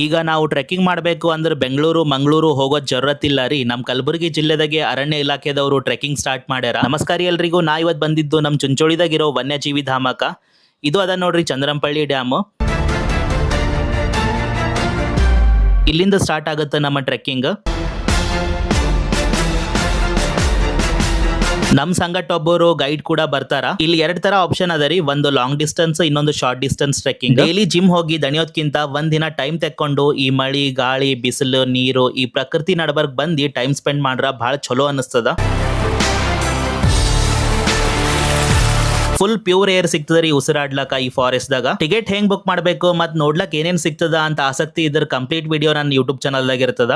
ಈಗ ನಾವು ಟ್ರೆಕ್ಕಿಂಗ್ ಮಾಡಬೇಕು ಅಂದ್ರೆ ಬೆಂಗಳೂರು ಮಂಗಳೂರು ಹೋಗೋದ್ ಜರೂರತ್ ಇಲ್ಲ ರೀ. ನಮ್ ಕಲಬುರಗಿ ಜಿಲ್ಲೆದಾಗೆ ಅರಣ್ಯ ಇಲಾಖೆದವರು ಟ್ರೆಕ್ಕಿಂಗ್ ಸ್ಟಾರ್ಟ್ ಮಾಡ್ಯಾರ. ನಮಸ್ಕಾರ ಎಲ್ರಿಗೂ. ನಾ ಇವತ್ ಬಂದಿದ್ದು ನಮ್ ಚುಂಚೋಳಿದಾಗಿರೋ ವನ್ಯಜೀವಿ ಧಾಮಕ. ಇದು ಅದ ನೋಡ್ರಿ ಚಂದ್ರಂಪಳ್ಳಿ ಡ್ಯಾಮ್. ಇಲ್ಲಿಂದ ಸ್ಟಾರ್ಟ್ ಆಗುತ್ತೆ ನಮ್ಮ ಟ್ರೆಕ್ಕಿಂಗ್. ನಮ್ ಸಂಗಟ ಒಬ್ಬರು ಗೈಡ್ ಕೂಡ ಬರ್ತಾರ. ಇಲ್ಲಿ 2 ತರ ಆಪ್ಷನ್ ಅದ ರೀ. ಒಂದು ಲಾಂಗ್ ಡಿಸ್ಟೆನ್ಸ್, ಇನ್ನೊಂದು short distance trekking. Daily gym ಹೋಗಿ ದಣಿಯೋದ್ಕಿಂತ ಒಂದ್ ದಿನ ಟೈಮ್ ತೆಕ್ಕೊಂಡು ಈ ಮಳಿ, ಗಾಳಿ, ಬಿಸಿಲು, ನೀರು, ಈ ಪ್ರಕೃತಿ ನಡಬರ್ಕ್ ಬಂದು ಟೈಮ್ ಸ್ಪೆಂಡ್ ಮಾಡ್ರ ಬಹಳ ಚಲೋ ಅನಿಸ್ತದ. ಫುಲ್ ಪ್ಯೂರ್ ಏರ್ ಸಿಗ್ತದ ರೀ ಉಸಿರಾಡ್ಲಕ ಈ ಫಾರೆಸ್ಟ್ ದಾಗ. ಟಿಕೆಟ್ ಹೆಂಗ್ ಬುಕ್ ಮಾಡ್ಬೇಕು ಮತ್ ನೋಡ್ಲಕ್ ಏನೇನ್ ಸಿಗ್ತದ ಅಂತ ಆಸಕ್ತಿ ಇದ್ರ ಕಂಪ್ಲೀಟ್ ವಿಡಿಯೋ ನನ್ನ ಯೂಟ್ಯೂಬ್ ಚಾನಲ್ ದಾಗ ಇರ್ತದ.